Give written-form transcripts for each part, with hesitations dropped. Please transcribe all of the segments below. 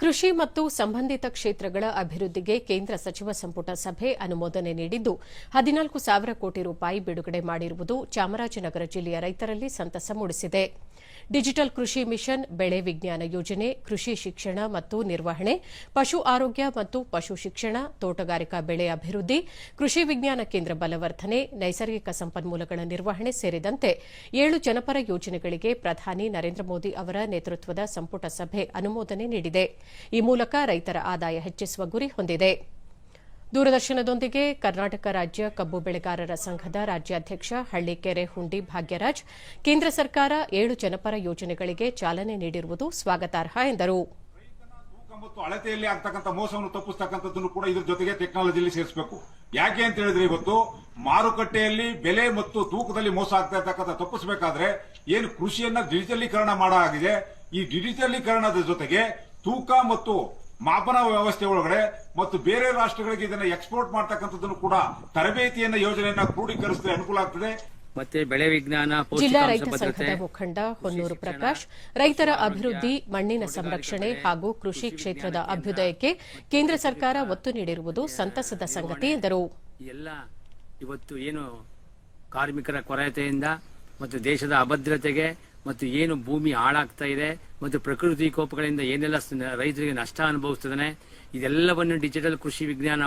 ಕೃಷಿ ಮತ್ತು ಸಂಬಂಧಿತ ಕ್ಷೇತ್ರಗಳ ಅಭಿವೃದ್ಧಿಗೆ ಕೇಂದ್ರ ಸಚಿವ ಸಂಪುಟ ಸಭೆ ಅನುಮೋದನೆ ನೀಡಿದ್ದು 14,000 ಕೋಟಿ ರೂಪಾಯಿ ಬಿಡುಗಡೆ ಮಾಡಿರುವುದು ಚಾಮರಾಜನಗರ ಜಿಲ್ಲೆಯ ರೈತರಲ್ಲಿ ಸಂತಸ ಮೂಡಿಸಿದೆ. ಡಿಜಿಟಲ್ ಕೃಷಿ ಮಿಷನ್, ಬೆಳೆ ವಿಜ್ಞಾನ ಯೋಜನೆ, ಕೃಷಿ ಶಿಕ್ಷಣ ಮತ್ತು ನಿರ್ವಹಣೆ, ಪಶು ಆರೋಗ್ಯ ಮತ್ತು ಪಶು ಶಿಕ್ಷಣ, ತೋಟಗಾರಿಕಾ ಬೆಳೆ ಅಭಿವೃದ್ಧಿ, ಕೃಷಿ ವಿಜ್ಞಾನ ಕೇಂದ್ರ ಬಲವರ್ಧನೆ, ನೈಸರ್ಗಿಕ ಸಂಪನ್ಮೂಲಗಳ ನಿರ್ವಹಣೆ ಸೇರಿದಂತೆ 7 ಜನಪರ ಯೋಜನೆಗಳಿಗೆ ಪ್ರಧಾನಿ ನರೇಂದ್ರ ಮೋದಿ ಅವರ ನೇತೃತ್ವದ ಸಂಪುಟ ಸಭೆ ಅನುಮೋದನೆ ನೀಡಿದೆ. ಈ ಮೂಲಕ ರೈತರ ಆದಾಯ ಹೆಚ್ಚಿಸುವ ಗುರಿ ಹೊಂದಿದೆ. ದೂರದರ್ಶನದೊಂದಿಗೆ ಕರ್ನಾಟಕ ರಾಜ್ಯ ಕಬ್ಬು ಬೆಳೆಗಾರರ ಸಂಘದ ರಾಜ್ಯಾಧ್ಯಕ್ಷ ಹಳ್ಳಿಕೆರೆ ಹುಂಡಿ ಭಾಗ್ಯರಾಜ್, ಕೇಂದ್ರ ಸರ್ಕಾರ 7 ಜನಪರ ಯೋಜನೆಗಳಿಗೆ ಚಾಲನೆ ನೀಡಿರುವುದು ಸ್ವಾಗತಾರ್ಹ ಎಂದರು. ಮತ್ತು ಅಳತೆಯಲ್ಲಿ ಆಗ್ತಕ್ಕಂಥ ಮೋಸವನ್ನು ತಪ್ಪಿಸತಕ್ಕಂಥದ್ದನ್ನು ಕೂಡ ಇದ್ರ ಜೊತೆಗೆ ಟೆಕ್ನಾಲಜಿಯಲ್ಲಿ ಸೇರಿಸಬೇಕು. ಯಾಕೆ ಅಂತ ಹೇಳಿದ್ರೆ ಇವತ್ತು ಮಾರುಕಟ್ಟೆಯಲ್ಲಿ ಬೆಲೆ ಮತ್ತು ತೂಕದಲ್ಲಿ ಮೋಸ ಆಗ್ತಾ ಇರ್ತಕ್ಕಂಥ ತಪ್ಪಿಸಬೇಕಾದ್ರೆ ಏನು ಕೃಷಿಯನ್ನ ಡಿಜಿಟಲೀಕರಣ ಮಾಡಾಗಿದೆ. ಈ ಡಿಜಿಟಲೀಕರಣದ ಜೊತೆಗೆ ತೂಕ ಮತ್ತು ಮಾಪನ ವ್ಯವಸ್ಥೆ ಒಳಗಡೆ ಮತ್ತು ಬೇರೆ ರಾಷ್ಟ್ರಗಳಿಗೆ ಇದನ್ನ ಎಕ್ಸ್ಪೋರ್ಟ್ ಮಾಡತಕ್ಕಂಥದ್ದನ್ನು ಕೂಡ ತರಬೇತಿಯನ್ನ ಯೋಜನೆಯನ್ನ ಕ್ರೋಢೀಕರಿಸಿದ್ರೆ ಅನುಕೂಲ ಆಗ್ತದೆ. ಮತ್ತೆ ಬೆಳೆ ವಿಜ್ಞಾನ, ಜಿಲ್ಲಾ ರೈತ ಸಂಘದ ಮುಖಂಡ ಹೊನ್ನೂರು ಪ್ರಕಾಶ್, ರೈತರ ಅಭಿವೃದ್ಧಿ, ಮಣ್ಣಿನ ಸಂರಕ್ಷಣೆ ಹಾಗೂ ಕೃಷಿ ಕ್ಷೇತ್ರದ ಅಭ್ಯುದಯಕ್ಕೆ ಕೇಂದ್ರ ಸರ್ಕಾರ ಒತ್ತು ನೀಡಿರುವುದು ಸಂತಸದ ಸಂಗತಿ ಎಂದರು. ಎಲ್ಲ ಇವತ್ತು ಏನು ಕಾರ್ಮಿಕರ ಕೊರತೆಯಿಂದ ಮತ್ತು ದೇಶದ ಅಭದ್ರತೆಗೆ ಮತ್ತು ಏನು ಭೂಮಿ ಹಾಳಾಗ್ತಾ ಇದೆ ಮತ್ತು ಪ್ರಕೃತಿ ಕೋಪಗಳಿಂದ ಏನೆಲ್ಲ ರೈತರಿಗೆ ನಷ್ಟ ಅನುಭವಿಸ್ತದೆ, ಇದೆಲ್ಲವನ್ನು ಡಿಜಿಟಲ್ ಕೃಷಿ ವಿಜ್ಞಾನ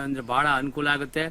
ಅಂದ್ರೆ ಬಹಳ ಅನುಕೂಲ ಆಗುತ್ತೆ.